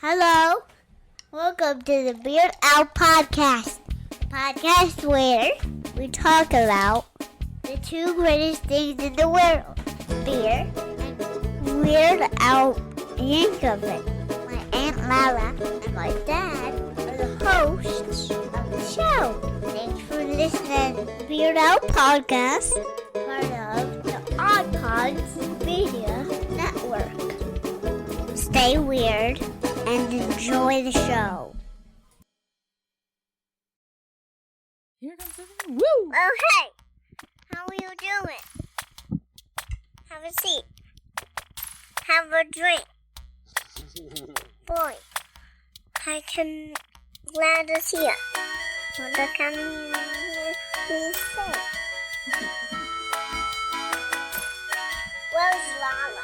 Hello, welcome to the Beard Out Podcast. Podcast where we talk about the two greatest things in the world, beer and Weird Al Yankovic. My Aunt Lala and my dad are the hosts of the show. Thanks for listening to the Beard Out Podcast, part of the iPods Media Network. Stay weird and enjoy the show. Here comes the woo! Oh, hey! How are you doing? Have a seat. Have a drink. Boy, I can glad to see you. What can you say? Where's Lala?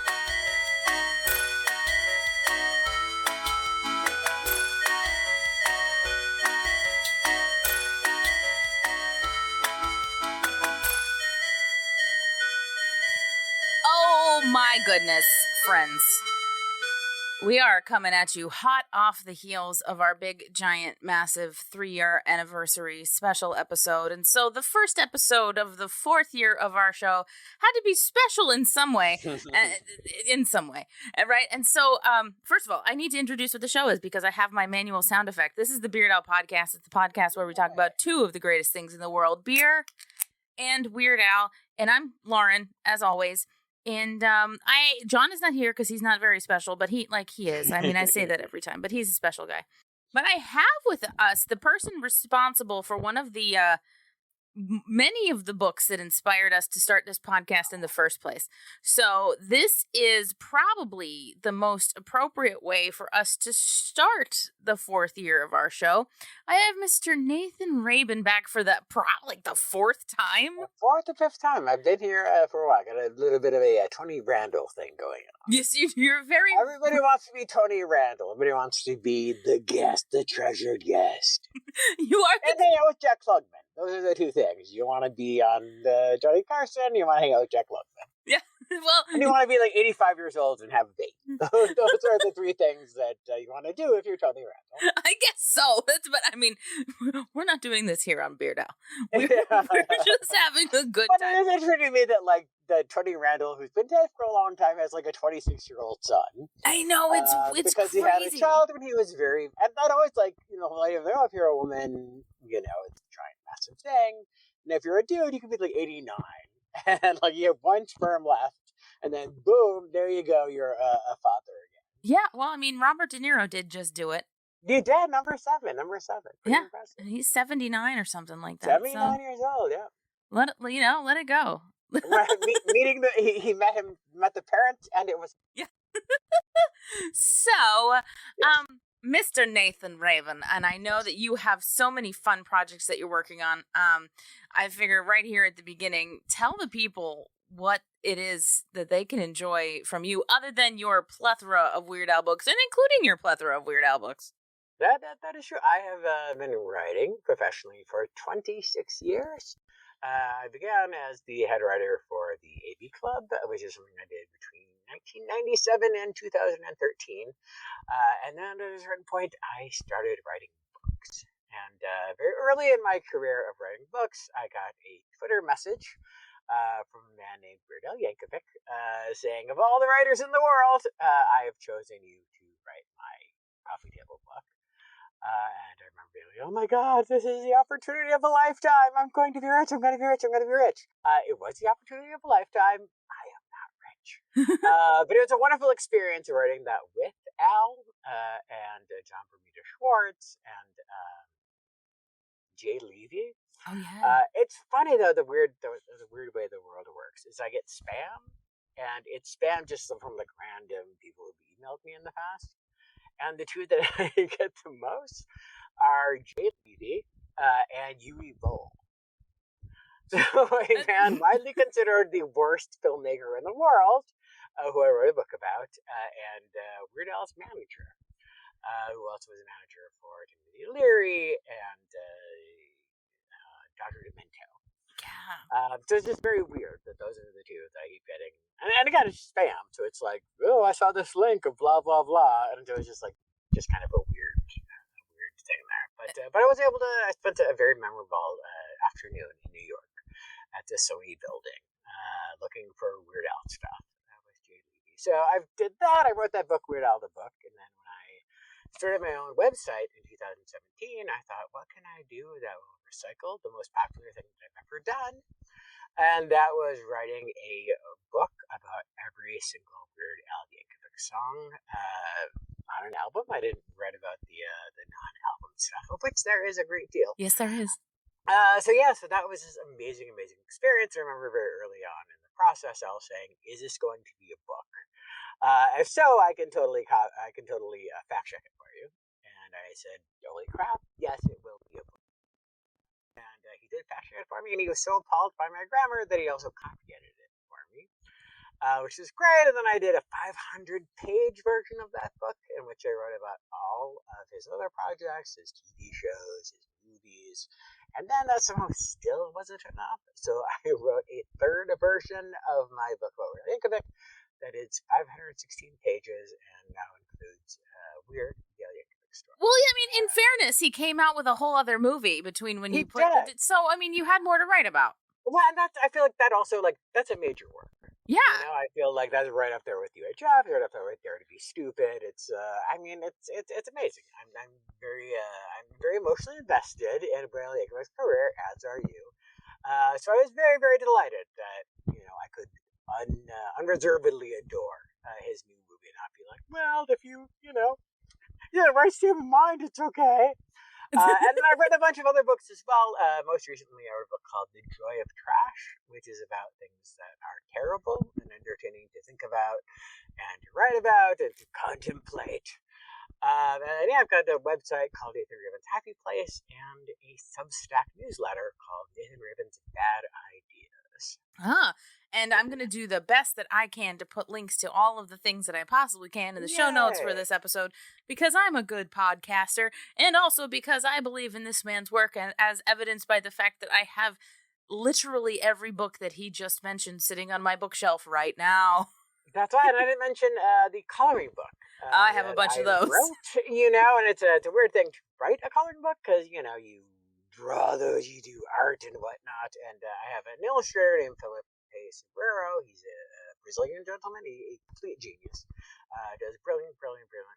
Oh my goodness, friends. We are coming at you hot off the heels of our big, giant, massive 3-year anniversary special episode. And so the first episode of the 4th year of our show had to be special in some way. Right? And so, first of all, I need to introduce what the show is because I have my manual sound effect. This is the Beard Out Podcast. It's the podcast where we talk about two of the greatest things in the world, beer and Weird Al. And I'm Lauren, as always. And John is not here because he's not very special, but he is. I mean, I say that every time, but he's a special guy. But I have with us the person responsible for one of the many of the books that inspired us to start this podcast in the first place. So this is probably the most appropriate way for us to start the 4th year of our show. I have Mr. Nathan Rabin back for the 4th time. 4th or 5th time. I've been here for a while. Got a little bit of a Tony Randall thing going on. Yes, you're very... Everybody wants to be Tony Randall. Everybody wants to be the guest, the treasured guest. You are... And hang out with Jack Klugman. Those are the two things. You want to be on Johnny Carson, you want to hang out with Jack Klugman. Yeah, well... And you want to be 85 years old and have a baby. Those are the three things that you want to do if you're Tony Randall. I guess so. But I mean, we're not doing this here on Beard Al. We're just having a good time. But it is interesting to me that Tony Randall, who's been dead for a long time, has a 26-year-old son. I know, it's because crazy. He had a child when he was very... And not always if you're a woman, it's a giant, massive thing. And if you're a dude, you can be 89. And you have one sperm left. And then, boom, there you go. You're a father again. Yeah, well, I mean, Robert De Niro did just do it. He did, number seven. Pretty impressive. He's 79 or something like that. 79 years old, yeah. Let it go. He met the parents, and it was... Yeah. So, yes. Mr. Nathan Rabin, and I know that you have so many fun projects that you're working on. I figure right here at the beginning, tell the people what it is that they can enjoy from you, other than your plethora of Weird Al books, and including your plethora of Weird Al books. That is true. I have been writing professionally for 26 years. I began as the head writer for the AB Club, which is something I did between 1997 and 2013. And then at a certain point, I started writing books. And very early in my career of writing books, I got a Twitter message from a man named Weird Al Yankovic saying, of all the writers in the world, I have chosen you to write my coffee table book. And I remember being like, oh my God, this is the opportunity of a lifetime. I'm going to be rich. I'm going to be rich. I'm going to be rich. It was the opportunity of a lifetime. I am not rich. But it was a wonderful experience writing that with Al and John Bermuda Schwartz and Jay Levy. Oh, yeah. It's funny, though, the weird way the world works is I get spam. And it's spam just from random people who've emailed me in the past. And the two that I get the most are Jay Levy and Yui Bowl. So a man widely considered the worst filmmaker in the world, who I wrote a book about, and Weird Al's manager, who also was a manager for Timothy Leary and Dr. Demento. Yeah. So it's just very weird that those are the two that I keep getting. And again, it's spam. So it's like, oh, I saw this link of blah, blah, blah. And so it's just just kind of a weird thing there. But I was able to. I spent a very memorable afternoon in New York at the Sony building, looking for Weird Al stuff. That was Jay Levy. So I did that. I wrote that book, Weird Al the Book, and then when I started my own website in 2017, I thought, what can I do that will recycle the most popular thing that I've ever done? And that was writing a book about every single Weird Al Yankovic song on an album. I didn't write about the non-album stuff, of which there is a great deal. Yes, there is. So that was this amazing experience. I remember very early on in the process, I was saying, "Is this going to be a book? If so, I can totally fact check it for you." And I said, "Holy crap! Yes, it will be a book." And he did fact check it for me, and he was so appalled by my grammar that he also copy edited it for me, which is great. And then I did a 500-page version of that book, in which I wrote about all of his other projects, his TV shows, his movies. And then that somehow still wasn't enough, so I wrote a third version of my book about Weird Al Yankovic that is 516 pages and now includes Weird Al Yankovic story. Well, I mean, in fairness, he came out with a whole other movie between when He you put did. So, I mean, you had more to write about. Well, and I feel like that also, that's a major work. Yeah. You know, I feel like that's right up there with UHF, right up there with Dare to Be Stupid. It's, it's amazing. I'm very emotionally invested in Weird Al Yankovic's career, as are you. So I was very, very delighted that, I could unreservedly adore his new movie and not be like, well, if you have the right state of mind, it's okay. And then I've read a bunch of other books as well. Most recently, I read a book called The Joy of Trash, which is about things that are terrible and entertaining to think about and to write about and to contemplate. And I've got a website called Nathan Rabin's Happy Place and a Substack newsletter called Nathan Rabin's Bad Ideas. And I'm going to do the best that I can to put links to all of the things that I possibly can in the show notes for this episode, because I'm a good podcaster, and also because I believe in this man's work, and as evidenced by the fact that I have literally every book that he just mentioned sitting on my bookshelf right now. That's right, and I didn't mention the coloring book. I have a bunch of those. Wrote, and it's a weird thing to write a coloring book, because, you draw those, you do art and whatnot, and I have an illustrator named Philip Sobrero. He's a Brazilian gentleman, a complete genius, does brilliant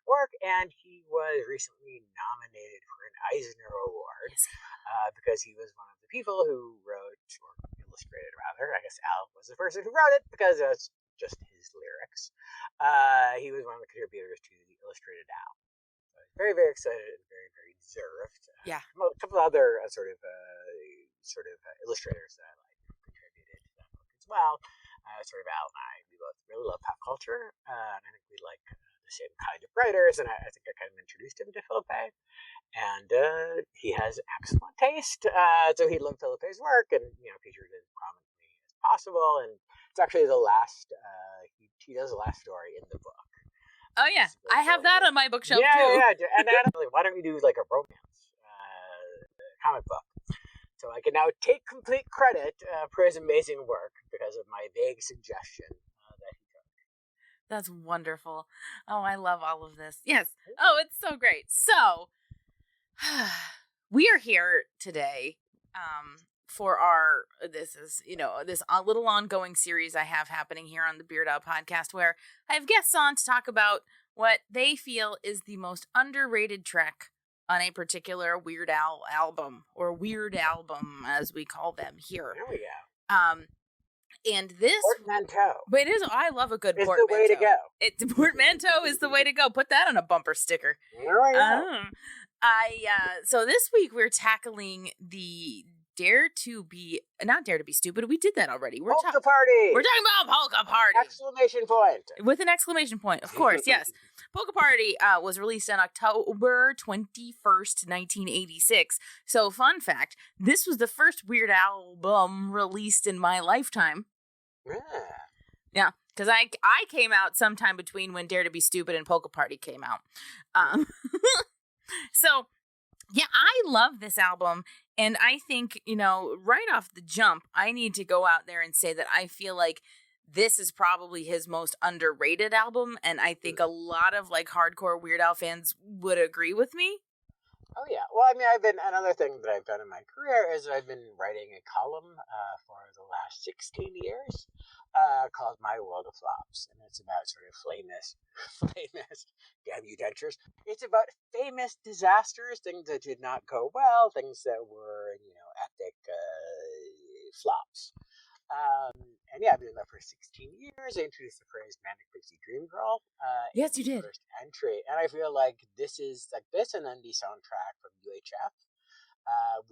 work, and he was recently nominated for an Eisner Award because he was one of the people who wrote, or illustrated rather, I guess Al was the person who wrote it because it's just his lyrics. He was one of the contributors to the illustrated Al. So I was very, very excited and very, very deserved. Yeah. A couple of other illustrators that I like contributed to that book as well. Al and I, we both really love pop culture, and I think we like the same kind of writers, and I think I kind of introduced him to Philippe, and he has excellent taste, so he loved Philippe's work, and, featured it as prominently as possible, and it's actually the last, he does the last story in the book. Oh, yeah, I have that on my bookshelf, too. Yeah, and why don't we do, a romance comic book? So I can now take complete credit for his amazing work because of my vague suggestion that he took. That's wonderful. Oh, I love all of this. Yes. Oh, it's so great. So, we are here today for this little ongoing series I have happening here on the Beard Out podcast, where I have guests on to talk about what they feel is the most underrated track on a particular Weird Al album, or Weird Album, as we call them here. There we go. And this portmanteau. But it is. I love a good it's portmanteau. It's the way to go. Portmanteau is the way to go. Put that on a bumper sticker. There we go. So this week we're tackling the not Dare to Be Stupid. We did that already. Polka Party. We're talking about Polka Party. Exclamation point. With an exclamation point, of course, yes. Polka Party was released on October 21st, 1986. So, fun fact, this was the first Weird album released in my lifetime. Yeah, because I came out sometime between when Dare to Be Stupid and Polka Party came out. So, yeah, I love this album, and I think, right off the jump, I need to go out there and say that I feel like this is probably his most underrated album, and I think a lot of like hardcore Weird Al fans would agree with me. Oh yeah. Well, I mean, another thing that I've done in my career is I've been writing a column for the last 16 years called My World of Flops, and it's about sort of famous, damn you dentures. It's about famous disasters, things that did not go well, things that were epic flops. And yeah, I've been doing that for 16 years. I introduced the phrase Manic Pixie Dream Girl. Yes, you in the did. First entry. And I feel like this and then the soundtrack from UHF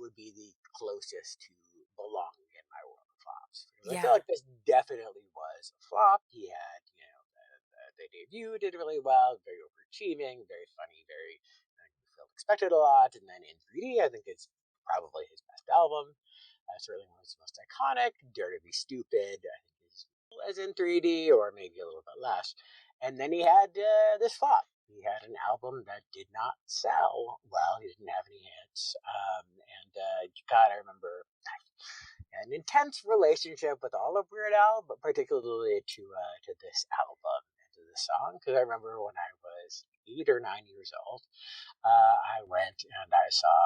would be the closest to belonging in My World of Flops. Because I feel like this definitely was a flop. He had, the debut did really well, very overachieving, very funny, very, expected a lot. And then in 3D, I think it's probably his best album. Certainly one of his most iconic. Dare to Be Stupid, I think is as in 3D, or maybe a little bit less. And then he had this flop. He had an album that did not sell well. He didn't have any hits. God, I remember an intense relationship with all of Weird Al, but particularly to this album and to this song. Because I remember when I was 8 or 9 years old, I went and I saw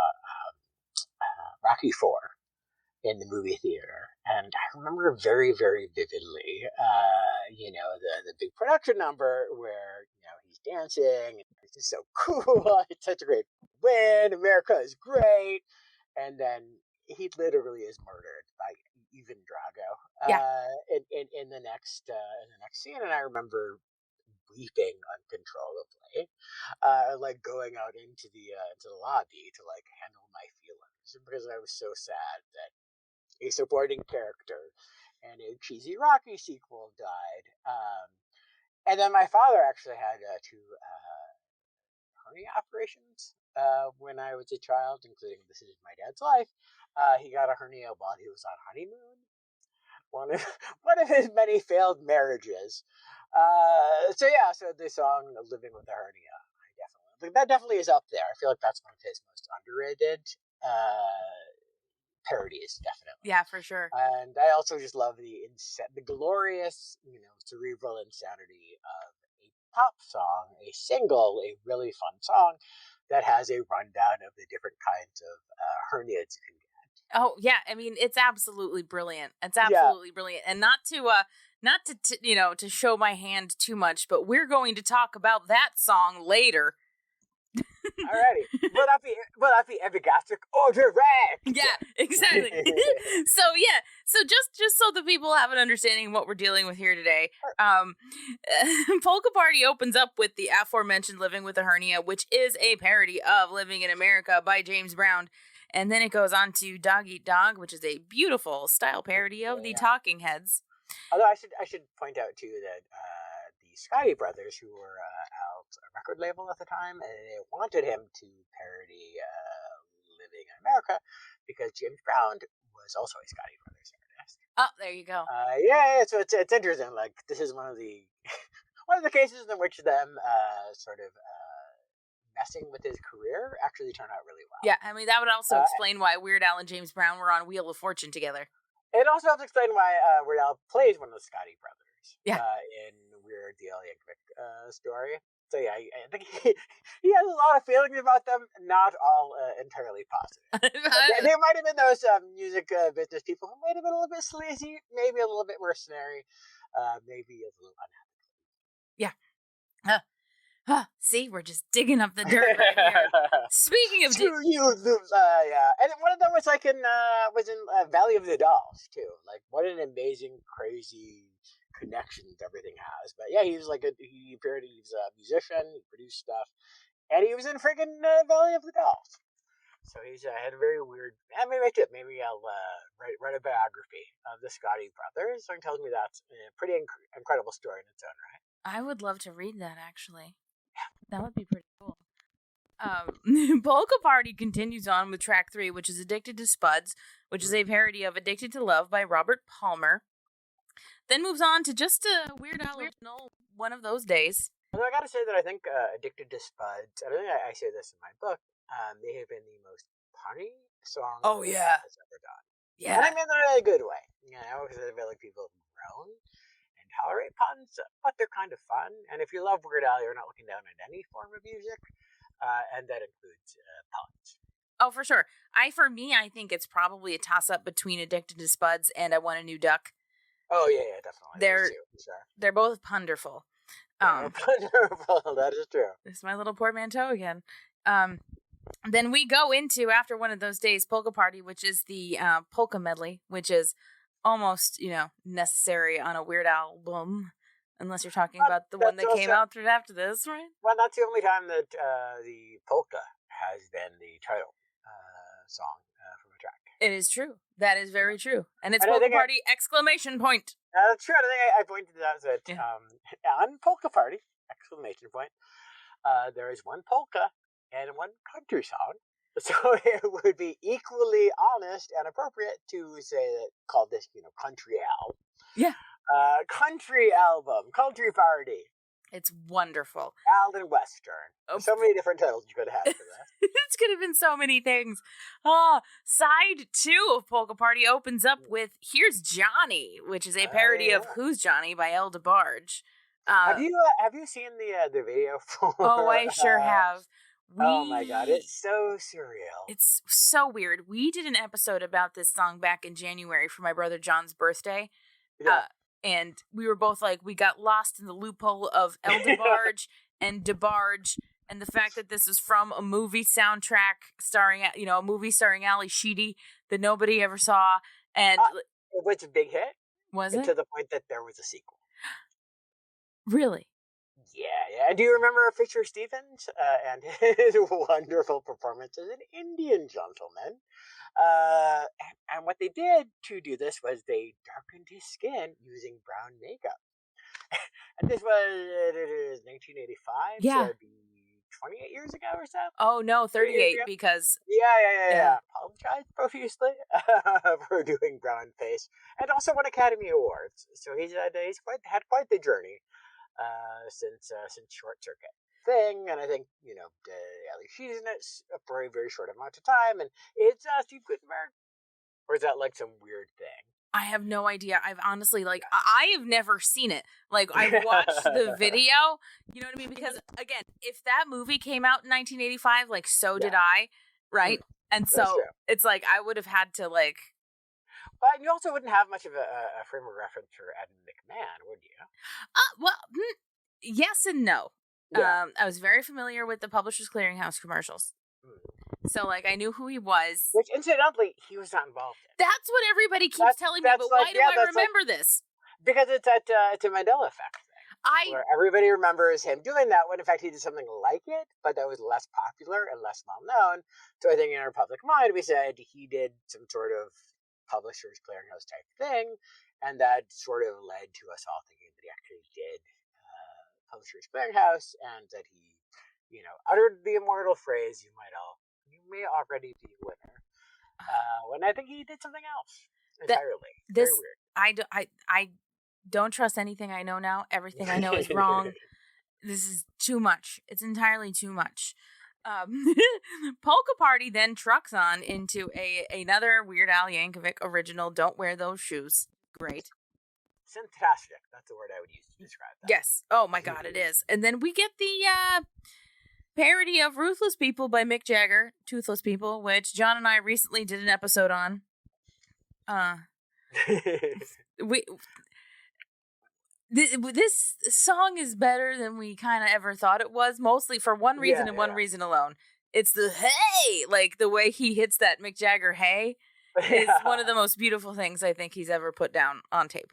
Rocky IV in the movie theater, and I remember very, very vividly, the big production number where he's dancing, and it's just so cool. It's such a great win. America is great, and then he literally is murdered by Ivan Drago. In the next scene, and I remember weeping uncontrollably, like going out into the lobby to like handle my feelings because I was so sad that a supporting character and a cheesy Rocky sequel died. And then my father actually had 2 hernia operations when I was a child, including This Is My Dad's Life. He got a hernia while he was on honeymoon. One of his many failed marriages. So the song "Living with a Hernia," that definitely is up there. I feel like that's one of his most underrated parodies, definitely. Yeah, for sure. And I also just love the glorious, cerebral insanity of a pop song, a single, a really fun song that has a rundown of the different kinds of hernias you can get. Oh yeah, I mean it's absolutely brilliant. It's absolutely brilliant, and not to show my hand too much, but we're going to talk about that song later. Alrighty, will that be epigastric or direct? Yeah, exactly. So just so the people have an understanding of what we're dealing with here today, Polka Party opens up with the aforementioned "Living with a Hernia," which is a parody of "Living in America" by James Brown, and then it goes on to "Dog Eat Dog," which is a beautiful style parody of the Talking Heads. Although I should point out too that the Scotty brothers, who were Al's record label at the time, and they wanted him to parody "Living in America" because James Brown was also a Scotty brothers artist. Oh, there you go. So it's interesting. Like this is one of the cases in which them sort of messing with his career actually turned out really well. Yeah, I mean that would also explain why Weird Al and James Brown were on Wheel of Fortune together. It also helps explain why Weird Al plays one of the Scotty brothers. In Weird the Al Yankovic story. So yeah, I think he has a lot of feelings about them, not all entirely positive. There might have been those music business people who might have been a little bit sleazy, maybe a little bit mercenary, maybe a little unhappy. Yeah. See, we're just digging up the dirt right here. Speaking of and one of them was like in Valley of the Dolls too. Like what an amazing, crazy connections everything has. But yeah, he was like he appeared, he was a musician, he produced stuff, and he was in friggin' Valley of the Dolls. So he's had a very weird. Maybe I'll write a biography of the Scotty brothers. Something tells me that's a pretty incredible story in its own right. I would love to read that actually. That would be pretty cool. Polka Party continues on with track 3, which is "Addicted to Spuds," which is a parody of "Addicted to Love" by Robert Palmer. Then moves on to just a Weird Al original, "One of Those Days." Although I gotta say that I think "Addicted to Spuds," I don't think I say this in my book, may have been the most punny song has ever done. Yeah. And I mean that in a good way. Because I feel like people have grown and tolerate puns, but they're kind of fun. And if you love Weird Al, you're not looking down at any form of music, and that includes puns. Oh, for sure. For me, I think it's probably a toss-up between Addicted to Spuds and I Want a New Duck. Oh, yeah, definitely. They're both punderful. Wonderful. That is true. It's my little portmanteau again. Then we go into, after one of those days, Polka Party, which is the polka medley, which is almost, necessary on a Weird Al album, unless you're talking about the one that came out right after this, right? Well, that's the only time that the polka has been the title song from a track. It is true. That is very true. And it's Polka Party, exclamation point. That's true. I think I pointed out that on Polka Party, exclamation point, there is one polka and one country song. So it would be equally honest and appropriate to say that, call this, Country Al. Yeah. Country album, Country Party. It's wonderful. Al and Western. Oh. So many different titles you could have for that. It's could have been so many things. Side 2 of Polka Party opens up with Here's Johnny, which is a parody of Who's Johnny by El DeBarge. Have you seen the video for? Oh, I sure have. Oh my god, it's so surreal. It's so weird. We did an episode about this song back in January for my brother John's birthday. Yeah. And we were both like, we got lost in the loophole of El DeBarge and DeBarge, and the fact that this is from a movie soundtrack starring, a movie starring Ali Sheedy that nobody ever saw. And it was a big hit. Was it? To the point that there was a sequel. Really? Yeah. Do you remember Fisher Stevens and his wonderful performance as an Indian gentleman? And what they did to do this was they darkened his skin using brown makeup. And this was 1985. Yeah. So it'd be 28 years ago or so. Oh, no, 38 because... Yeah. Apologize profusely for doing brown face. And also won Academy Awards. So he's had quite the journey since Short Circuit thing. And I think, Ali Sheedy's in it for a very short amount of time. And it's Steve Gutenberg. Or is that like some weird thing? I have no idea. I've honestly, I have never seen it. I've watched the video, you know what I mean? Because, again, if that movie came out in 1985, so did I, right? And so, it's I would have had to, Well, you also wouldn't have much of a frame of reference for Adam McMahon, would you? Yes and no. Yeah. I was very familiar with the Publishers Clearinghouse commercials. So, I knew who he was. Which, incidentally, he was not involved in. That's what everybody keeps telling me, but why do I remember this? Because it's a Mandela effect thing. Where everybody remembers him doing that, when in fact he did something like it, but that was less popular and less well known. So I think in our public mind, we said he did some sort of Publishers Clearinghouse type thing, and that sort of led to us all thinking that he actually did Publishers Clearinghouse, and that he, uttered the immortal phrase, you may already be a winner. When I think he did something else entirely. Very weird. I don't trust anything I know now. Everything I know is wrong. This is too much. It's entirely too much. Polka Party then trucks on into another Weird Al Yankovic original, Don't Wear Those Shoes. Great. Fantastic. That's the word I would use to describe that. Yes. Oh my god, it is. And then we get the parody of Ruthless People by Mick Jagger, Toothless People, which John and I recently did an episode on. This song is better than we kind of ever thought it was, mostly for one reason and one reason alone. It's the hey, the way he hits that Mick Jagger hey is one of the most beautiful things I think he's ever put down on tape.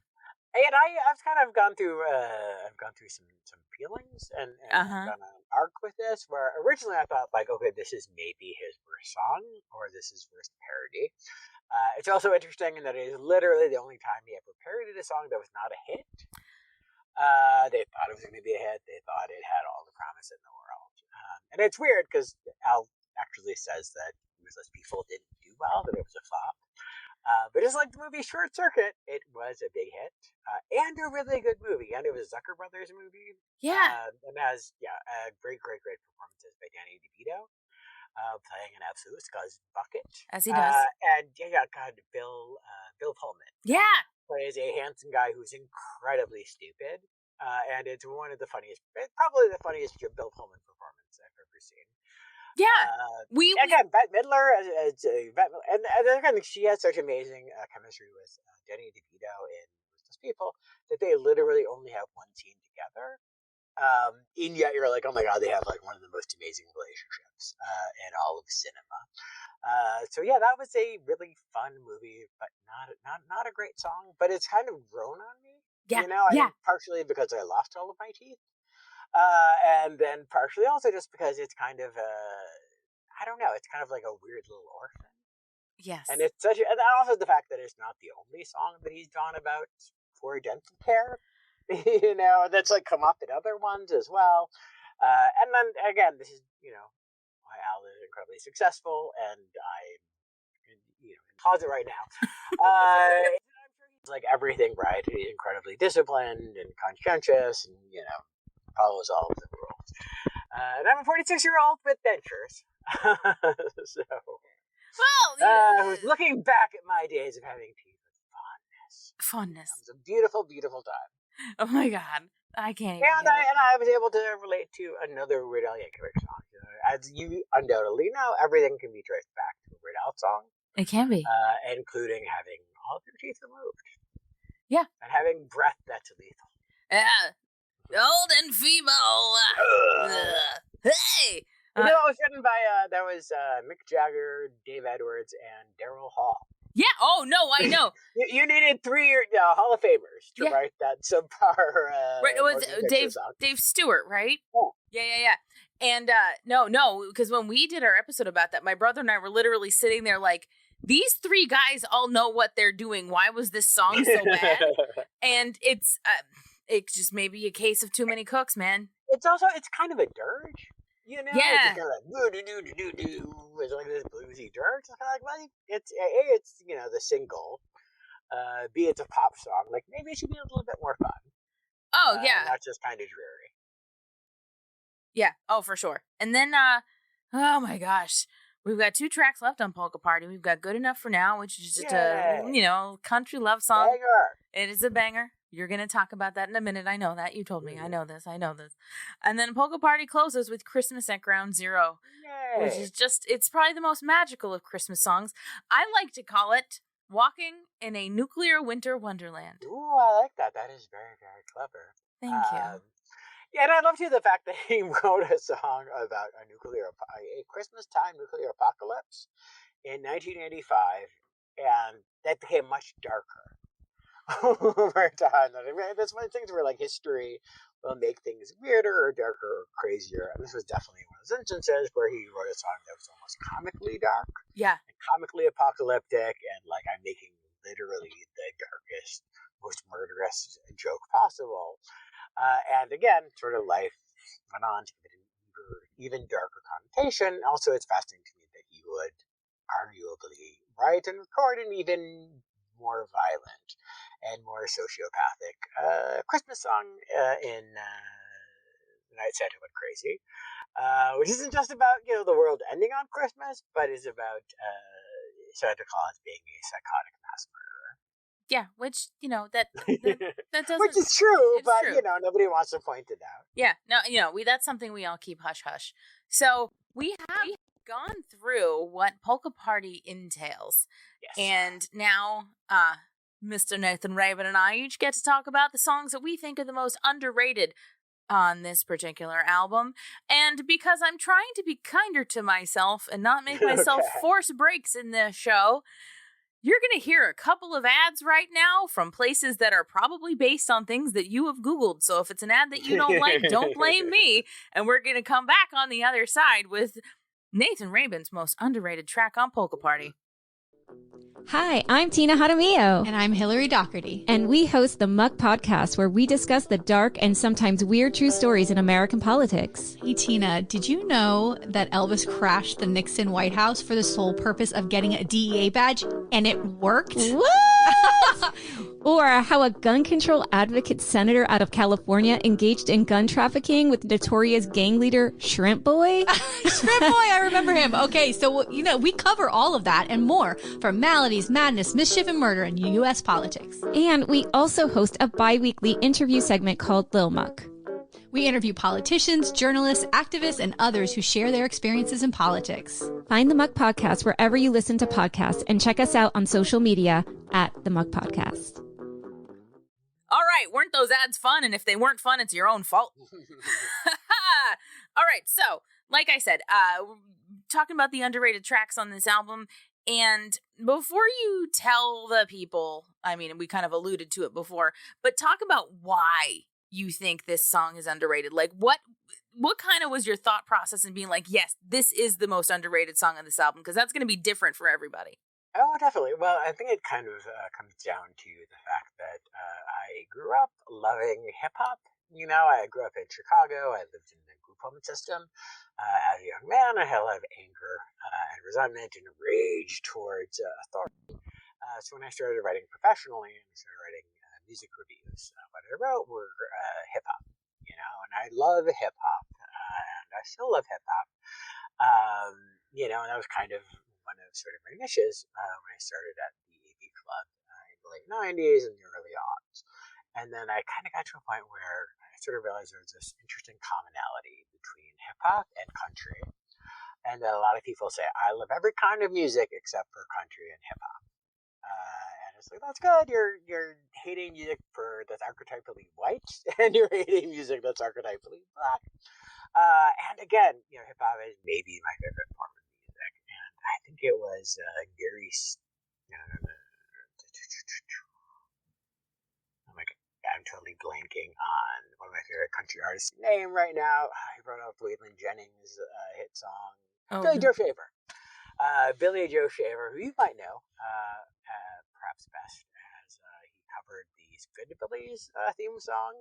And I've kind of gone through some feelings and gone on an arc with this, where originally I thought okay, this is maybe his worst song or this is worst parody. It's also interesting in that it is literally the only time he ever parodied a song that was not a hit. They thought it was going to be a hit. They thought it had all the promise in the world. And it's weird because Al actually says that Ruthless People didn't do well, that it was a flop. But just like the movie Short Circuit, it was a big hit and a really good movie. And it was a Zucker Brothers movie. Yeah. And has great performances by Danny DeVito playing an absolute scuzz bucket. As he does. And God, Bill Pullman. Yeah. plays a handsome guy who's incredibly stupid, and it's one of the funniest, probably the funniest Bill Pullman performance I've ever seen. Yeah, again, Bette Midler as and again, she has such amazing chemistry with Danny DeVito in Ruthless People that they literally only have one scene together. And yet you're like, oh my god, they have like one of the most amazing relationships in all of cinema. So yeah, that was a really fun movie, but not a great song. But it's kind of grown on me. Yeah, I think partially because I lost all of my teeth, and then partially also just because it's kind of I don't know, it's kind of like a weird little orphan. Yes, and it's and also the fact that it's not the only song that he's gone about for dental care. That's like come up in other ones as well. And then again, this is, why Al is incredibly successful, and I'm, in closet right now. It's like everything, right? He's incredibly disciplined and conscientious, and, follows all of the rules. And I'm a 46-year-old with dentures. So, looking back at my days of having teeth with fondness. It was a beautiful, beautiful time. Oh my god, I can't even. And I was able to relate to another Weird Al Yankovic song. As you undoubtedly know, everything can be traced back to a Weird Al song. It can be, including having all of your teeth removed. Yeah, and having breath that's lethal. Yeah, old and feeble. Hey, it was written by Mick Jagger, Dave Edwards, and Daryl Hall. Yeah. Oh no, I know. You needed 3 Hall of Famers to write that subpar. Right. It was Dave Stewart, right? Oh. Yeah. And no, because when we did our episode about that, my brother and I were literally sitting there like, these 3 guys all know what they're doing. Why was this song so bad? And it's just maybe a case of too many cooks, man. It's kind of a dirge. Yeah. It's kind of like it's like this bluesy dirge. It's kind of like, well, it's the single. B, it's a pop song. Like maybe it should be a little bit more fun. Oh yeah, not just kind of dreary. Yeah. Oh, for sure. And then, oh my gosh, we've got 2 tracks left on Polka Party. We've got Good Enough for Now, which is just a country love song. Banger. It is a banger. You're going to talk about that in a minute. I know that. You told me. I know this. And then Polka Party closes with Christmas at Ground Zero, which is it's probably the most magical of Christmas songs. I like to call it Walking in a Nuclear Winter Wonderland. Ooh, I like that. That is very, very clever. Thank you. Yeah, and I love too the fact that he wrote a song about a Christmas time nuclear apocalypse in 1985, and that became much darker over time. I mean, that's one of the things where like history will make things weirder or darker or crazier, and this was definitely one of those instances where he wrote a song that was almost comically dark, and comically apocalyptic, and like I'm making literally the darkest, most murderous joke possible. And again, sort of life went on to give it an even darker connotation. Also, it's fascinating to me that he would arguably write and record an even more violent and more sociopathic Christmas song in The Night Santa Went Crazy, which isn't just about the world ending on Christmas, but is about Santa Claus being a psychotic mass murderer. Yeah, which, that doesn't... Which is true, but, true. Nobody wants to point it out. Yeah, no, that's something we all keep hush-hush. So, we have gone through what Polka Party entails. Yes. And now, Mr. Nathan Rabin and I each get to talk about the songs that we think are the most underrated on this particular album. And because I'm trying to be kinder to myself and not make myself force breaks in this show... You're going to hear a couple of ads right now from places that are probably based on things that you have Googled. So if it's an ad that you don't like, don't blame me. And we're going to come back on the other side with Nathan Rabin's most underrated track on Polka Party. Hi, I'm Tina Jaramillo. And I'm Hillary Doherty. And we host the Muck Podcast, where we discuss the dark and sometimes weird true stories in American politics. Hey, Tina, did you know that Elvis crashed the Nixon White House for the sole purpose of getting a DEA badge? And it worked? What? Or how a gun control advocate senator out of California engaged in gun trafficking with notorious gang leader Shrimp Boy. Shrimp Boy, I remember him. Okay, so, we cover all of that and more from maladies, madness, mischief, and murder in U.S. politics. And we also host a bi-weekly interview segment called Lil Muck. We interview politicians, journalists, activists, and others who share their experiences in politics. Find the Muck Podcast wherever you listen to podcasts and check us out on social media at the Muck Podcast. All right, weren't those ads fun? And if they weren't fun, it's your own fault. All right, so like I said, we're talking about the underrated tracks on this album. And before you tell the people, I mean, we kind of alluded to it before, but talk about why you think this song is underrated. Like, what kind of was your thought process in being like, yes, this is the most underrated song on this album? Because that's going to be different for everybody. Oh, definitely. Well, I think it kind of comes down to the fact that I grew up loving hip hop. I grew up in Chicago. I lived in the group home system. As a young man, I had a lot of anger and resentment and rage towards authority. So when I started writing professionally and started writing music reviews, what I wrote were hip hop. And I love hip hop, and I still love hip hop. And that was kind of one of sort of my niches when I started at the AV Club in the late 90s and the early aughts. And then I kind of got to a point where I sort of realized there was this interesting commonality between hip hop and country. And a lot of people say, I love every kind of music except for country and hip hop. And it's like, that's good. You're hating music that's archetypally white, and you're hating music that's archetypally black. And again, hip hop is maybe my favorite form of music. And I think it was Gary. Oh my God, I'm totally blanking on one of my favorite country artists' name right now. He wrote up Waylon Jennings' hit song, Billy Joe Shaver. Billy Joe Shaver, who you might know, perhaps best as he covered the Squidbillies theme song.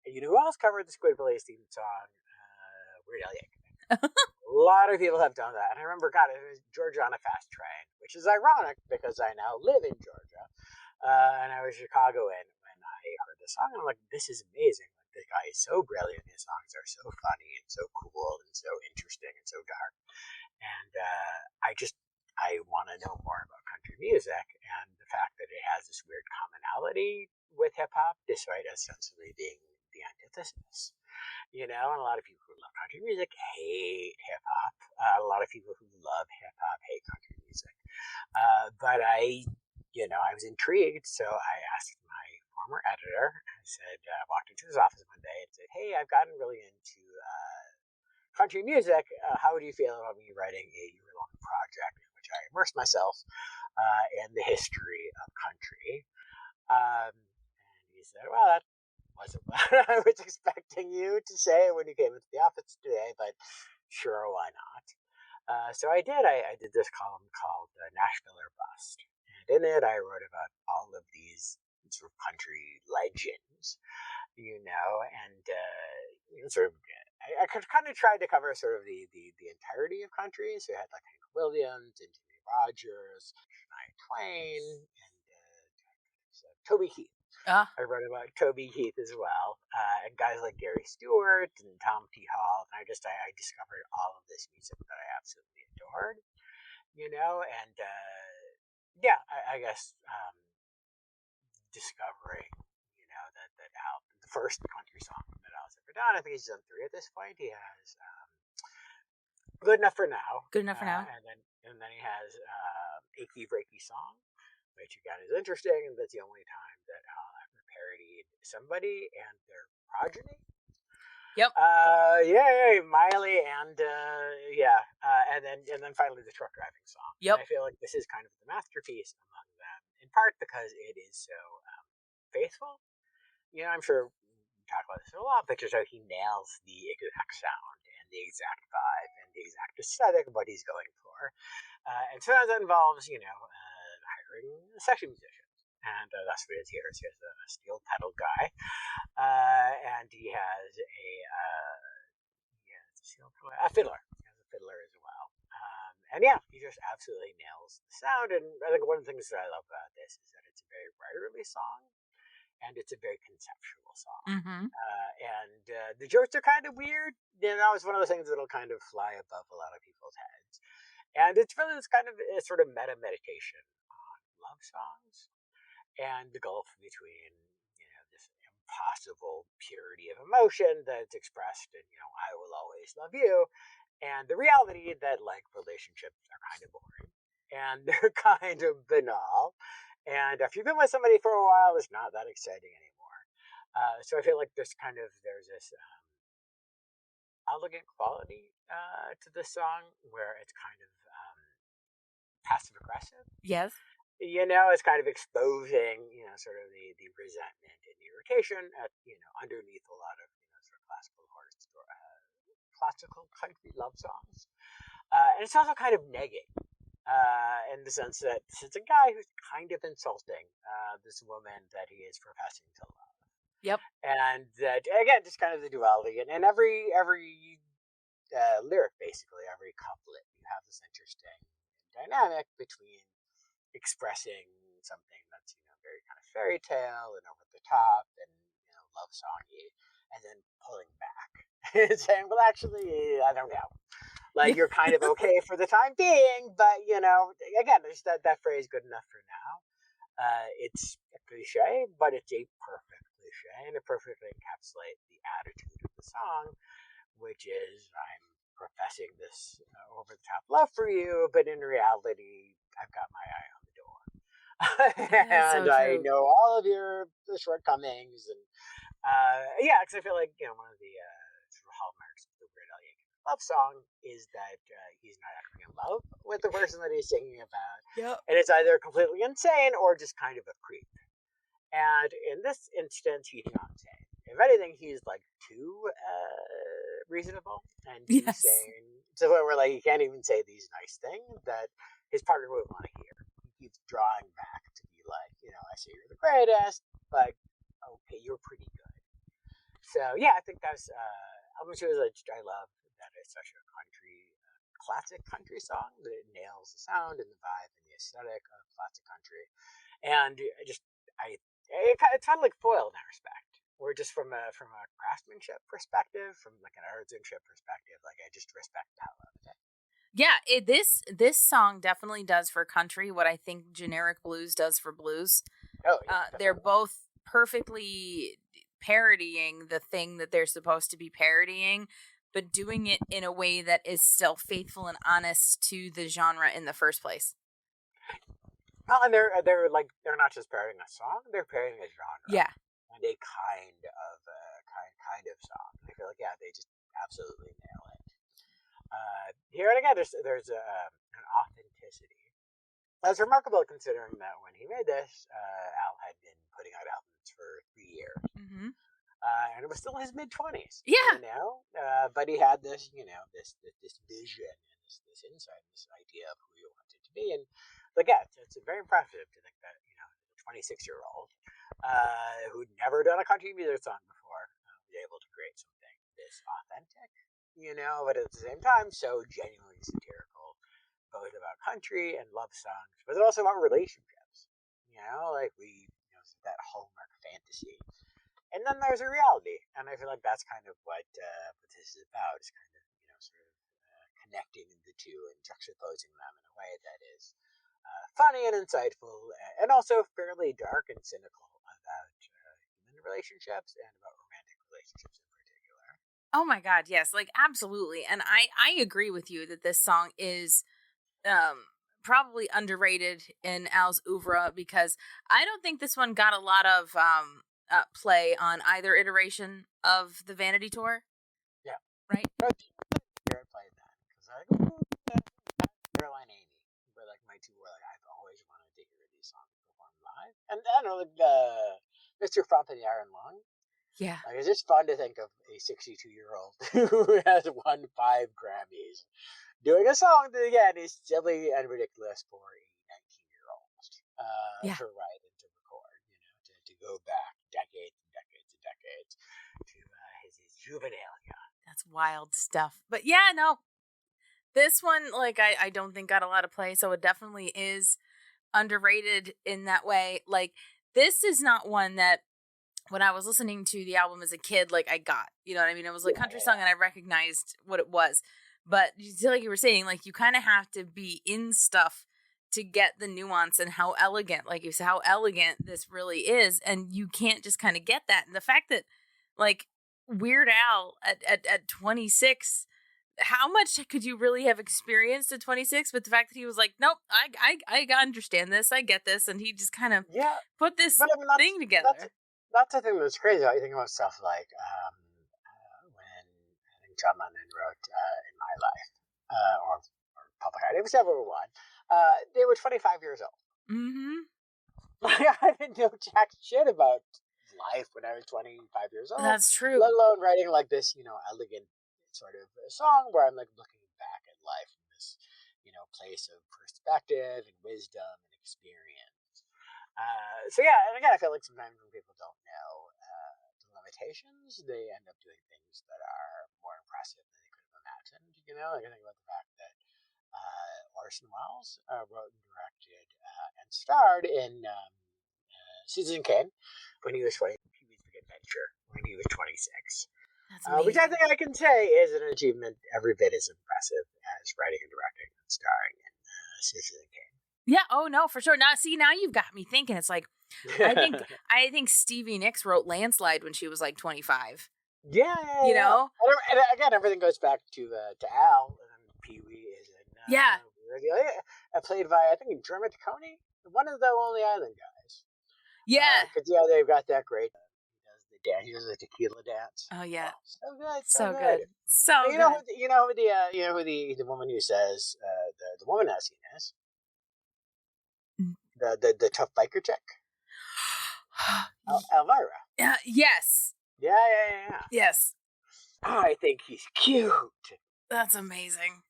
You know who else covered the Squidbillies theme song? Weird Al Yankovic. A lot of people have done that. And I remember, God, it was Georgia on a Fast Train, which is ironic because I now live in Georgia. And I was Chicagoan when I heard the song. And I'm like, this is amazing. Like, this guy is so brilliant. His songs are so funny and so cool and so interesting and so dark. And I want to know more about country music. And the fact that it has this weird commonality with hip hop, despite ostensibly being the antithesis. And a lot of people who love country music hate hip hop. A lot of people who love hip hop hate country music. But I was intrigued, so I asked my former editor. I said, I walked into his office one day and said, hey, I've gotten really into country music. How would you feel about me writing a year-long project in which I immersed myself in the history of country? And he said, well, that wasn't what I was expecting you to say when you came into the office today, but sure, why not? So I did. I did this column called Nashville or Bust. And in it, I wrote about all of these sort of country legends, and sort of, I kind of tried to cover sort of the entirety of country. So I had like Hank Williams and Jimmy Rogers, Shania Twain, and Toby Keith. I wrote about Toby Keith as well, and guys like Gary Stewart and Tom T. Hall. And I discovered all of this music that I absolutely adored, and I guess discovering, that album, the first country song that Al's ever done. I think he's done 3 at this point. He has Good Enough for Now. Good Enough for Now. And then he has Achy Breaky Song, which again is interesting, and that's the only time that Al ever parodied somebody and their progeny. Yep. Miley and and then finally the truck driving song. Yep. And I feel like this is kind of the masterpiece among them, in part because it is so faithful. I'm sure we talk about this a lot, but just how he nails the exact sound and the exact vibe and the exact aesthetic of what he's going for. And sometimes that involves, hiring session musicians. And that's what it is here. So he has a steel pedal guy, and he has a fiddler. He has a fiddler as well. And he just absolutely nails the sound. And I think one of the things that I love about this is that it's a very writerly song, and it's a very conceptual song. Mm-hmm. And the jokes are kind of weird. It's one of those things that'll kind of fly above a lot of people's heads. And it's really this kind of sort of meta meditation on love songs and the gulf between, this impossible purity of emotion that's expressed in, I will always love you, and the reality that, like, relationships are kind of boring and they're kind of banal. And if you've been with somebody for a while, it's not that exciting anymore. So I feel like there's this elegant quality to the song where it's kind of passive aggressive. Yes. It's kind of exposing, sort of the resentment and irritation at, underneath a lot of, sort of classical country love songs. And it's also kind of negging, in the sense that it's a guy who's kind of insulting this woman that he is professing to love. Yep. And that, again, just kind of the duality. And every lyric, basically, every couplet, you have this interesting dynamic between expressing something that's, very kind of fairy tale and over the top and, love songy, and then pulling back and saying, well, actually, I don't know. Like, you're kind of okay for the time being, but, again, there's that phrase, good enough for now. It's a cliche, but it's a perfect cliche, and it perfectly encapsulates the attitude of the song, which is, I'm professing this over-the-top love for you, but in reality, I've got my eye on the door. And so I know all of your shortcomings, and because I feel like, one of the sort of hallmarks of the Weird Al Yankovic love song is that he's not actually in love with the person that he's singing about. Yep. And it's either completely insane or just kind of a creep. And in this instance, he's not insane. If anything, he's like too reasonable and too sane. So we're like, he can't even say these nice things that his partner would want to hear. He keeps drawing back to be like, I say you're the greatest, but okay, you're pretty good. So I think that's album 2 is I love that it's such a classic country song that it nails the sound and the vibe and the aesthetic of classic country. And it's kind of like foil in that respect. Or just from a craftsmanship perspective, from like an artisanship perspective, like I just respect that a lot of it. Yeah, this song definitely does for country what I think generic blues does for blues. Oh, yeah, they're both perfectly parodying the thing that they're supposed to be parodying, but doing it in a way that is still faithful and honest to the genre in the first place. Well, and they're not just parodying a song; they're parodying a genre. Yeah. And a kind of song. I feel like they just absolutely nail it. Here and again, there's an authenticity that's remarkable considering that when he made this, Al had been putting out albums for 3 years, and it was still his mid-20s. Yeah, but he had this this vision and this insight, this idea of who he wanted to be, and it's very impressive to think that a 26-year-old. Who'd never done a country music song before, was able to create something this authentic, but at the same time so genuinely satirical, both about country and love songs, but also about relationships. That hallmark fantasy, and then there's a reality, and I feel like that's kind of what this is about. Is kind of sort of connecting the two and juxtaposing them in a way that is funny and insightful, and also fairly dark and cynical about human relationships and about romantic relationships in particular. Oh my God, yes, like absolutely. And I agree with you that this song is probably underrated in Al's oeuvre, because I don't think this one got a lot of play on either iteration of the Vanity Tour. Yeah. Right? I played that because Caroline Amy were like my two were like I've always wanted to hear these songs performed live. And I don't know, like Mr. Frump and the Iron Lung. Yeah. Like, it's just fun to think of a 62-year-old who has won 5 Grammys doing a song that, again, is silly and ridiculous for a 19-year-old to write and to record, to go back decades and decades and decades to his juvenilia. That's wild stuff. But yeah, no, this one, like, I don't think got a lot of play, so it definitely is underrated in that way. Like, this is not one that when I was listening to the album as a kid, like, I got, you know what I mean? It was like country song and I recognized what it was. But like you were saying, like, you kind of have to be in stuff to get the nuance and how elegant, like you said, how elegant this really is. And you can't just kind of get that. And the fact that, like, Weird Al at 26, how much could you really have experienced at 26? But the fact that he was like, nope, I understand this, I get this. And he just kind of put this thing together. That's the thing that's crazy. I think about stuff like when I think John Lennon wrote In My Life or Polka Party, whichever one. They were 25 years old. Mm-hmm. I didn't know jack shit about life when I was 25 years old. That's true. Let alone writing like this, elegant sort of song where I'm like looking back at life from this, place of perspective and wisdom and experience. So yeah, and again, I feel like sometimes when people don't know the limitations, they end up doing things that are more impressive than they could have imagined. Like I think about the fact that Orson Welles wrote and directed and starred in Citizen Kane when he was 20. Pee-wee's Big Adventure when he was 26. Which I think I can say is an achievement every bit as impressive as writing and directing and starring in Citizen Kane. Yeah. Oh no, for sure. Now you've got me thinking. It's like, I think Stevie Nicks wrote Landslide when she was like 25. Yeah. know? And again, everything goes back to Al, and Pee-wee is in played by, I think, Dermot Coney, one of the Lonely Island guys. Yeah. Because they've got that great. He does the tequila dance. Oh yeah. So good. So good. So you know who the woman who says the woman has seen is? The tough biker chick. Elvira. Yes. Yeah. Yes. I think he's cute. That's amazing.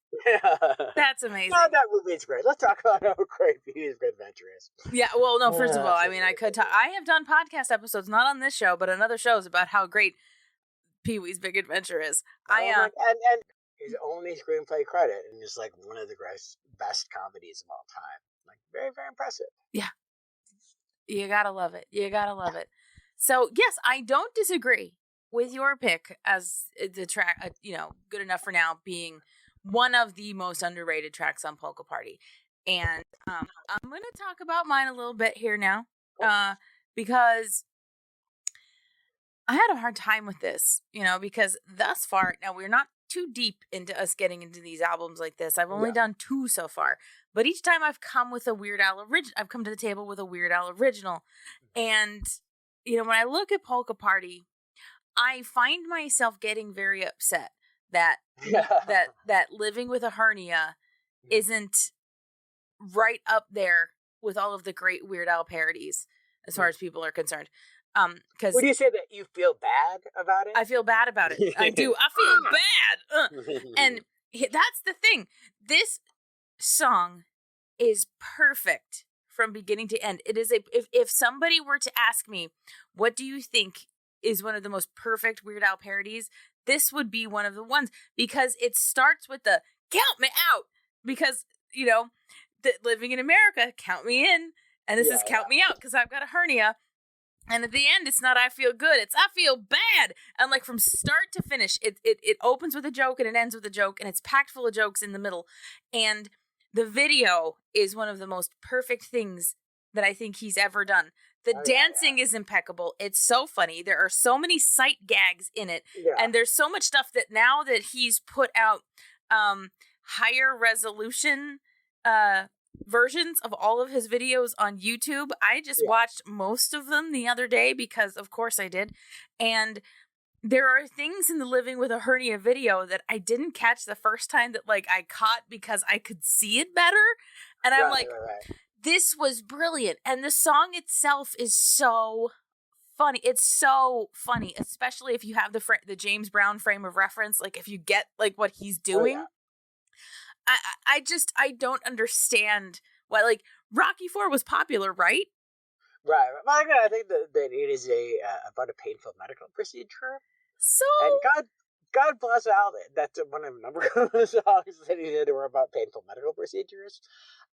That's amazing. No, that movie is great. Let's talk about how great Pee-wee's Big Adventure is. Yeah, well, no, first of all, I mean, I have done podcast episodes, not on this show, but on other shows about how great Pee-wee's Big Adventure is. And his only screenplay credit, and it's like one of the best comedies of all time. Like, very, very impressive. Yeah. You gotta love it. So, yes, I don't disagree with your pick as the track, good enough for now being one of the most underrated tracks on Polka Party. And I'm going to talk about mine a little bit here now because I had a hard time with this, because thus far, now we're not too deep into us getting into these albums like this. I've only done 2 so far, but each time I've come with a Weird Al I've come to the table with a Weird Al original. And, when I look at Polka Party, I find myself getting very upset that Living with a Hernia isn't right up there with all of the great Weird Al parodies as far as people are concerned. Because would you say that you feel bad about it? I feel bad about it. I do. I feel bad. And that's the thing. This song is perfect from beginning to end. It is if somebody were to ask me, what do you think is one of the most perfect Weird Al parodies? This would be one of the ones, because it starts with the count me out, because, Living in America, count me in. And this is count me out because I've got a hernia. And at the end, it's not I feel good. It's I feel bad. And like from start to finish, it opens with a joke and it ends with a joke. And it's packed full of jokes in the middle. And the video is one of the most perfect things that I think he's ever done. The dancing is impeccable. It's so funny. There are so many sight gags in it. Yeah. And there's so much stuff that now that he's put out higher resolution versions of all of his videos on YouTube. I just watched most of them the other day because of course I did. And there are things in the Living with a Hernia video that I didn't catch the first time that like I caught because I could see it better. And I'm this was brilliant. And the song itself is so funny. It's so funny, especially if you have the James Brown frame of reference. Like if you get like what he's doing. I don't understand why, like, Rocky IV was popular, right? Right. Well, I think that it is about a painful medical procedure. So, and God bless Al. That's one of a number of songs that he did were about painful medical procedures.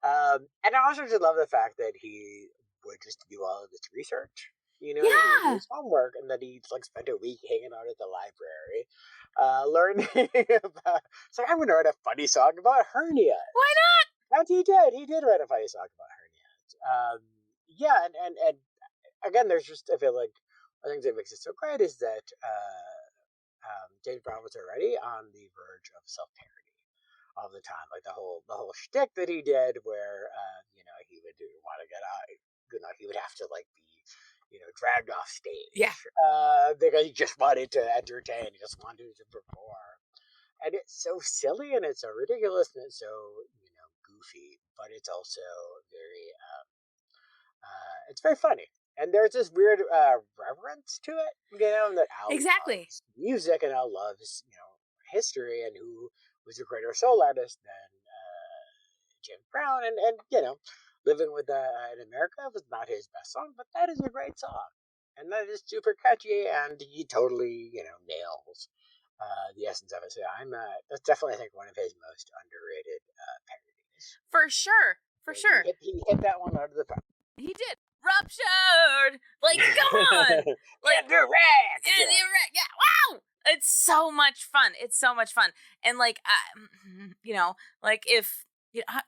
And I also just love the fact that he would just do all of this research. You know, that he would do Yeah. his homework, and that he like spent a week hanging out at the library, learning about. So I'm going to write a funny song about hernias. Why not? And he did. He did write a funny song about hernias. Yeah, and again, there's just I feel like one of the things that makes it so great is that James Brown was already on the verge of self-parody all the time, like the whole shtick that he did, where you know, he would want to get out, you know, he would have to like be, you know, dragged off stage, because he just wanted to entertain, he just wanted to perform, and it's so silly and it's so ridiculous and it's so, you know, goofy, but it's also very it's very funny. And there's this weird reverence to it, you know, that Al Exactly. loves music and Al loves, you know, history, and who was a greater soul artist than James Brown, and you know, Living with in America was not his best song, but that is a great song, and that is super catchy, and he totally, you know, nails the essence of it. So that's definitely, I think, one of his most underrated parodies. For sure. For sure. He hit that one out of the park. He did. Ruptured. Like, come on. Like, direct. Yeah. Wow. It's so much fun. It's so much fun. And like, you know, like if you know,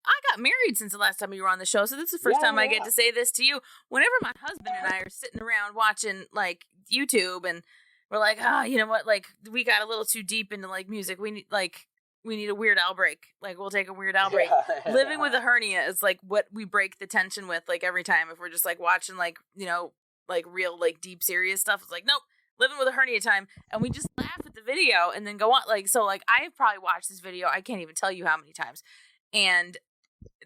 I got married since the last time you were on the show, so this is the first time I get to say this to you. Whenever my husband and I are sitting around watching like YouTube, and we're like, oh, you know what? Like, we got a little too deep into like music. We need a Weird Al break. Like, we'll take a Weird Al break. Living with a hernia is like what we break the tension with. Like every time, if we're just like watching like, you know, like real like deep serious stuff, it's like, nope, Living with a hernia time, and we just laugh at the video and then go on. Like, so like I've probably watched this video, I can't even tell you how many times, and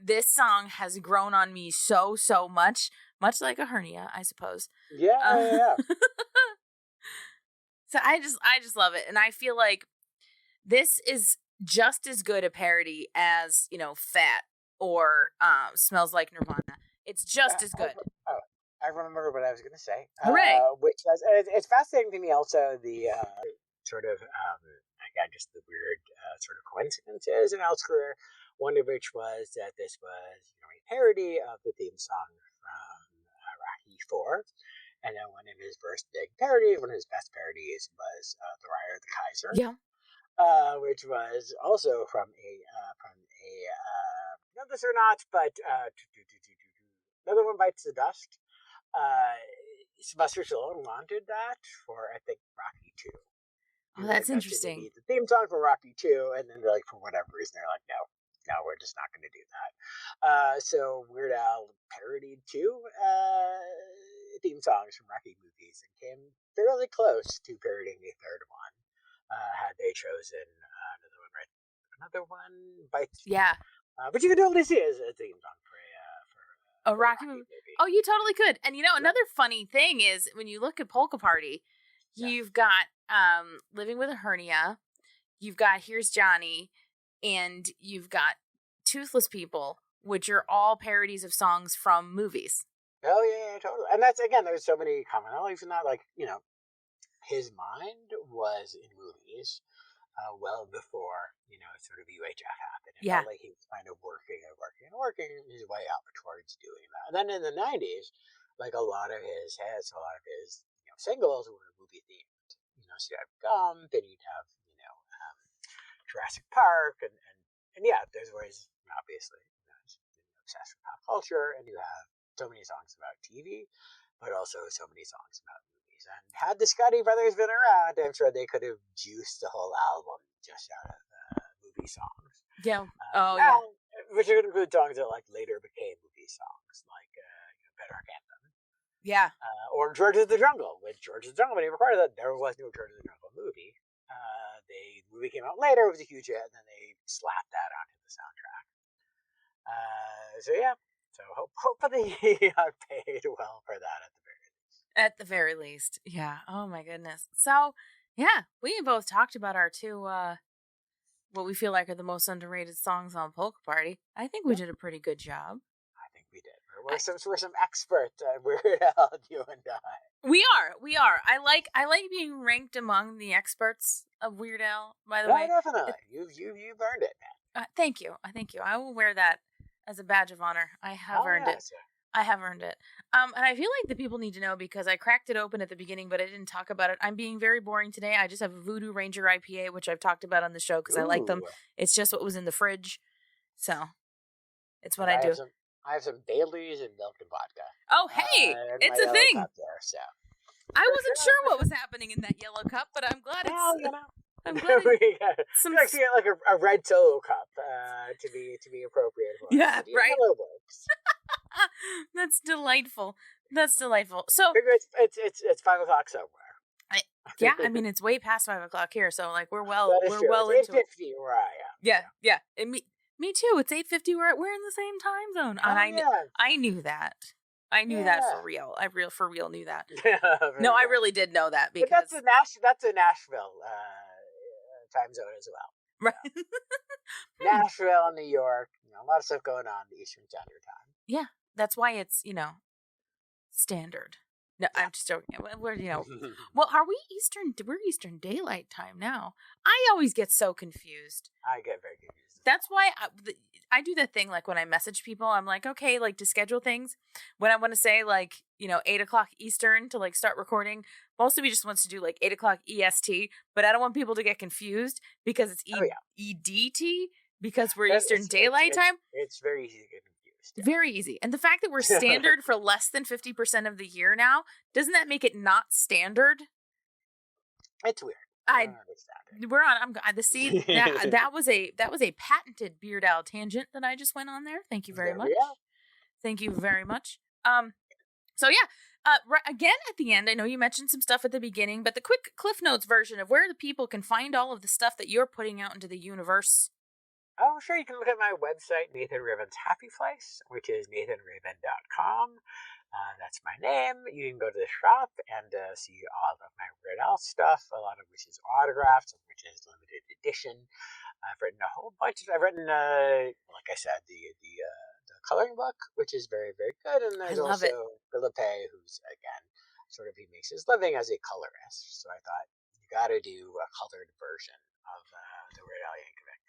this song has grown on me so much like a hernia, I suppose. Yeah. So I just love it, and I feel like this is just as good a parody as, you know, Fat or Smells Like Nirvana. It's just as good. I remember what I was going to say. Hooray! Which was, it's fascinating to me also, the sort of, again, just the weird sort of coincidences in Al's career. One of which was that this was, you know, a parody of the theme song from Rocky IV. And then one of his first big parodies, one of his best parodies, was The Ride of the Kaiser. Yeah. Which was also from no, this or not, but Another One Bites the Dust. Sylvester Stallone wanted that for, I think, Rocky 2. Oh, that's interesting. The theme song for Rocky 2, and then they're like, for whatever reason, they're like, no, we're just not going to do that. So Weird Al parodied 2 theme songs from Rocky movies and came fairly close to parodying a third one. Had they chosen Another One Bites. Yeah. But you can totally see it as a theme song for a Rocky movie. Oh, you totally could. And you know, another funny thing is when you look at Polka Party, you've got Living with a Hernia, you've got Here's Johnny, and you've got Toothless People, which are all parodies of songs from movies. Oh yeah, totally. And that's, again, there's so many commonalities in that. Like, you know, his mind was in movies well before, you know, sort of UHF happened. It felt like he was kind of working his way up towards doing that. And then in the 90s, like a lot of his hits, a lot of his, you know, singles were movie themed. You know, so you'd have Gump, and you'd have, you know, Jurassic Park, and yeah, there's ways, obviously, you know, he's obsessed with pop culture, and you have so many songs about TV, but also so many songs about movies. And had the Scotty Brothers been around, I'm sure they could have juiced the whole album just out of movie songs. Yeah. Which would include songs that like later became movie songs, like Bedrock Anthem. Yeah. Or George of the Jungle. With George of the Jungle, when he recorded that, there was no George of the Jungle movie. The movie came out later, it was a huge hit, and then they slapped that onto the soundtrack. So yeah. So hopefully he got paid well for that at the very least. At the very least. Yeah. Oh my goodness. So yeah, we both talked about our two what we feel like are the most underrated songs on Polka Party. I think we did a pretty good job. I think we did. We're some expert Weird Al, you and I. We are. I like being ranked among the experts of Weird Al. By the way, Definitely. You've earned it, man. Thank you. I will wear that as a badge of honor. I have earned it. Yes. I have earned it. And I feel like the people need to know because I cracked it open at the beginning, but I didn't talk about it. I'm being very boring today. I just have a Voodoo Ranger IPA, which I've talked about on the show because I like them. It's just what was in the fridge, so it's what I do. I have some Baileys and milk and vodka. Oh, hey, it's a thing. There, so. I wasn't sure what was happening in that yellow cup, but I'm glad it's. I'm glad we got like a red Solo cup to be appropriate for. Yeah, us. right. Yellow works. That's delightful. So it's 5 o'clock somewhere. Yeah, I mean it's way past 5 o'clock here, so like we're well it's into 8:50 where I am. Yeah. And me too. It's 8:50. We're in the same time zone, and I knew that. I knew that for real. I for real knew that. No, I really did know that because that's a Nashville time zone as well. Right. Nashville, New York, a lot of stuff going on in the Eastern Standard Time. Yeah, that's why it's standard. No, I'm just joking. We're well, are we Eastern? We're Eastern Daylight Time now. I always get so confused. I get very confused. That's why I do that thing like when I message people, I'm like, okay, like to schedule things. When I want to say like 8 o'clock Eastern to like start recording, most of me just wants to do like 8 o'clock EST, but I don't want people to get confused because it's EDT because we're Eastern Daylight Time. It's very easy to get confused. Yeah. Very easy. And the fact that we're standard for less than 50% of the year now, doesn't that make it not standard? It's weird. We're on. I'm the seed. That was a patented Beard Owl tangent that I just went on there. Thank you very much. Thank you very much. So yeah. Again, at the end, I know you mentioned some stuff at the beginning, but the quick Cliff Notes version of where the people can find all of the stuff that you're putting out into the universe. Oh, sure. You can look at my website, Nathan Rabin's Happy Place, which is nathanrabin.com. That's my name. You can go to the shop and see all of my Weird Al stuff, a lot of which is autographed, some of which is limited edition. I've written a whole bunch. I've written, like I said, the coloring book, which is very, very good. And there's also Philippe, who's, again, he makes his living as a colorist. So I thought, you got to do a colored version of the Weird Al Yankovic.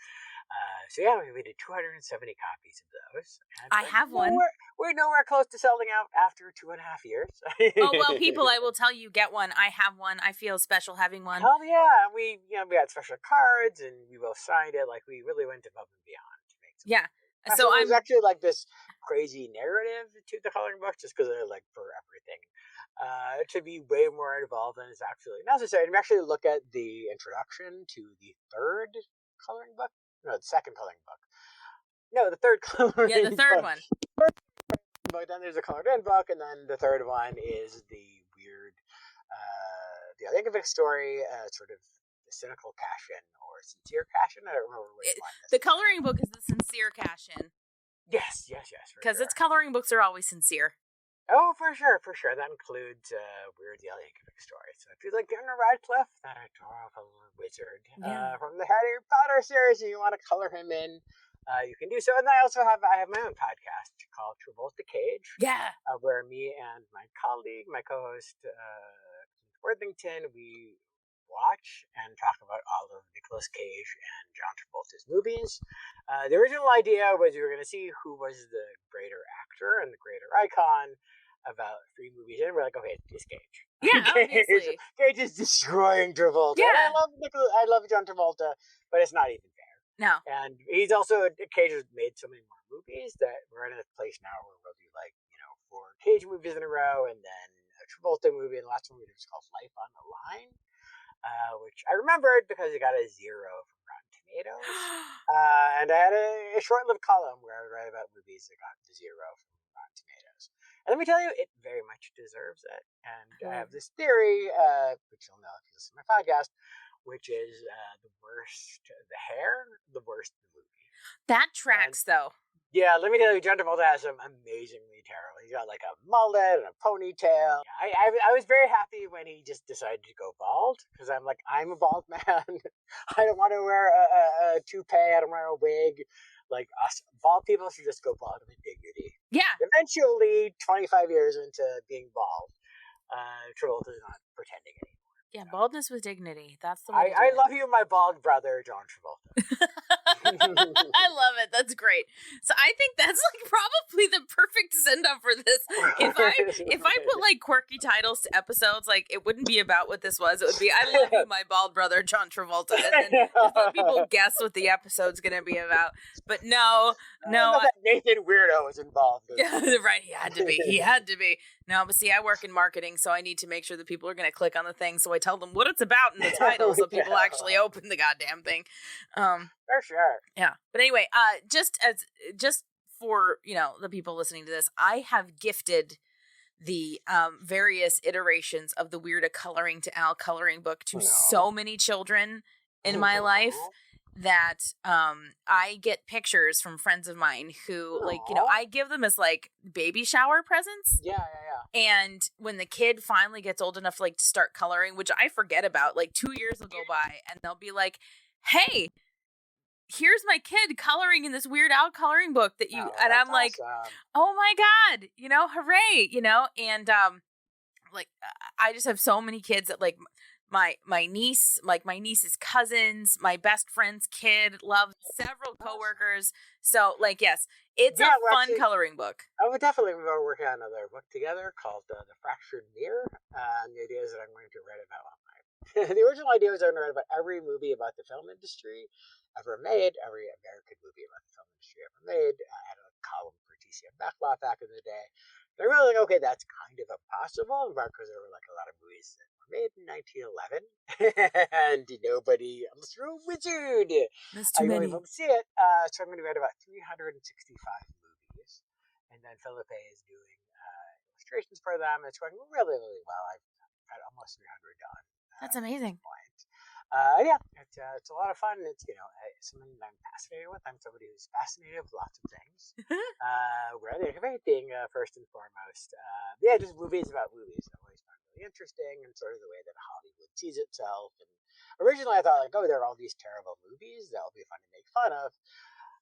We did 270 copies of those. I have one. We're nowhere close to selling out after 2.5 years. Oh, well, people, I will tell you, get one. I have one. I feel special having one. Oh, yeah. We got special cards, and we both signed it. Like, we really went above and beyond to make some. Yeah. So there's actually, like, this crazy narrative to the coloring book, just because I like for everything to be way more involved than is actually necessary. And we actually look at the introduction to the third coloring book. No, the second coloring book. No, the third coloring book. Yeah, the third one. But then there's a colored in book, and then the third one is the weird, the Yankovic story, sort of the cynical cash-in or sincere cash-in. I don't remember which one. The coloring book is the sincere cash-in. Yes. Because its coloring books are always sincere. Oh, for sure. That includes Weird Al Yankovic story. So if you like Daniel Radcliffe, that adorable wizard from the Harry Potter series, and you want to color him in, you can do so. And I have my own podcast called Travolta Cage. Yeah. Where me and my colleague, my co-host, Worthington, we watch and talk about all of Nicolas Cage and John Travolta's movies. The original idea was we were going to see who was the greater actor and the greater icon. About 3 movies in, we're like, okay, it's Cage. Yeah, obviously. Cage is destroying Travolta. Yeah. And I love John Travolta, but it's not even fair. No. And he's also, Cage has made so many more movies that we're in a place now where we'll do 4 Cage movies in a row, and then a Travolta movie, and the last one we did was called Life on the Line, which I remembered because it got a 0 from Rotten Tomatoes. And I had a short-lived column where I would write about movies that got the 0 from Rotten Tomatoes. And let me tell you, it very much deserves it. And I have this theory, which you'll know if you listen to my podcast, which is the worst the hair, the worst the movie. That tracks, though. Yeah, let me tell you, John Travolta has some amazingly terrible. He's got like a mullet and a ponytail. I was very happy when he just decided to go bald, because I'm a bald man. I don't want to wear a toupee. I don't wear a wig. Like, us bald people should just go bald with dignity. Yeah. Eventually, 25 years into being bald, Travolta's not pretending anymore. Yeah, baldness with dignity. That's the way to do I it. love you, my bald brother, John Travolta. I love it. That's great. So I think that's like probably the perfect send up for this. If I put like quirky titles to episodes, like it wouldn't be about what this was. It would be I love you, my bald brother, John Travolta, and then just let people guess what the episode's gonna be about. But no. That Nathan weirdo was involved. Yeah, right. He had to be. No, but see, I work in marketing, so I need to make sure that people are going to click on the thing. So I tell them what it's about in the title, so people actually open the goddamn thing. For sure. Yeah. But anyway, just for the people listening to this, I have gifted the various iterations of the Weird Coloring to Al coloring book to so many children in my life. That I get pictures from friends of mine who I give them as like baby shower presents. Yeah. And when the kid finally gets old enough to start coloring, which I forget about, 2 years will go by and they'll be like, "Hey, here's my kid coloring in this Weird Al coloring book that you," and I'm like, awesome. "Oh my God, hooray," and I just have so many kids that my niece, my niece's cousins, my best friend's kid, loves several coworkers. So, yes, it's a fun coloring book. I would definitely be working on another book together called The Fractured Mirror. The idea is that I'm going to write about the original idea was I'm going to write about every movie about the film industry ever made, every American movie about the film industry ever made. I had a column for TCM Backlot back in the day. They're really okay, that's kind of impossible, because there were a lot of movies that were made in 1911, and nobody, unless you're a wizard, that's too many. Won't see it. So I'm going to write about 365 movies, and then Philippe is doing illustrations for them. It's going really, really well. I've got almost 300 done. That's amazing. It's a lot of fun. It's something I'm fascinated with. I'm somebody who's fascinated with lots of things. Rather everything first and foremost. Just movies about movies. I always found really interesting, and sort of the way that Hollywood sees itself. And originally, I thought there are all these terrible movies that will be fun to make fun of.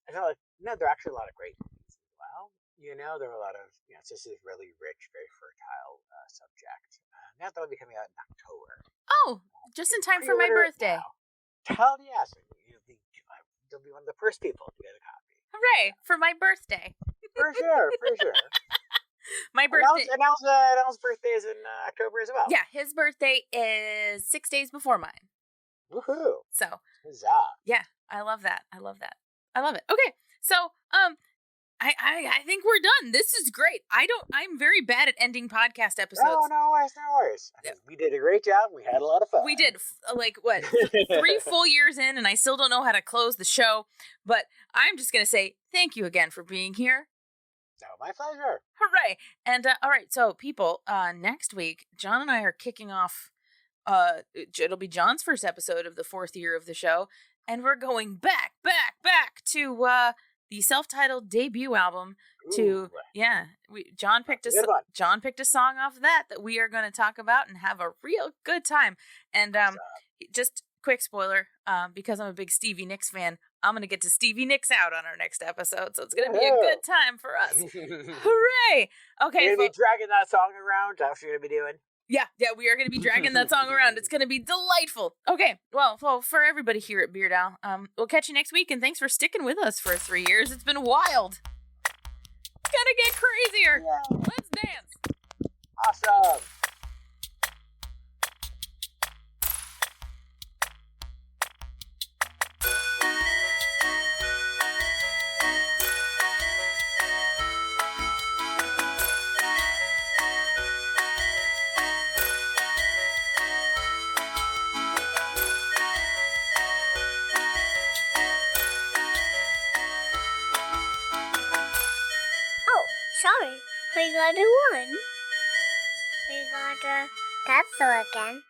I felt no, there are actually a lot of great movies as well. There are a lot of it's just this really rich, very fertile subject. Now that'll be coming out in October. Oh, just in time for my birthday. Hell yes. You'll be one of the first people to get a copy. Hooray, for my birthday. For sure. My birthday. And Al's birthday is in October as well. Yeah, his birthday is 6 days before mine. Woohoo. So. Huzzah. Yeah, I love that. I love it. Okay, so, I think we're done. This is great. I'm very bad at ending podcast episodes. No worries. We did a great job. We had a lot of fun. We did, 3 full years in, and I still don't know how to close the show. But I'm just going to say thank you again for being here. Oh, my pleasure. Hooray. And, all right, so people, next week, John and I are kicking off, it'll be John's first episode of the 4th year of the show, and we're going back to, the self-titled debut album. John picked a song off of that we are going to talk about and have a real good time. And just quick spoiler, because I'm a big Stevie Nicks fan, I'm going to get to Stevie Nicks out on our next episode, so it's going to be a good time for us. Hooray! Okay, you're going to be dragging that song around. That's what you're going to be doing. Yeah, we are going to be dragging that song around. It's going to be delightful. Okay, well, for everybody here at Beard Owl, we'll catch you next week, and thanks for sticking with us for 3 years. It's been wild. It's going to get crazier. Yeah. Let's dance. Awesome. Sorry, we got a 1. We got a capital again.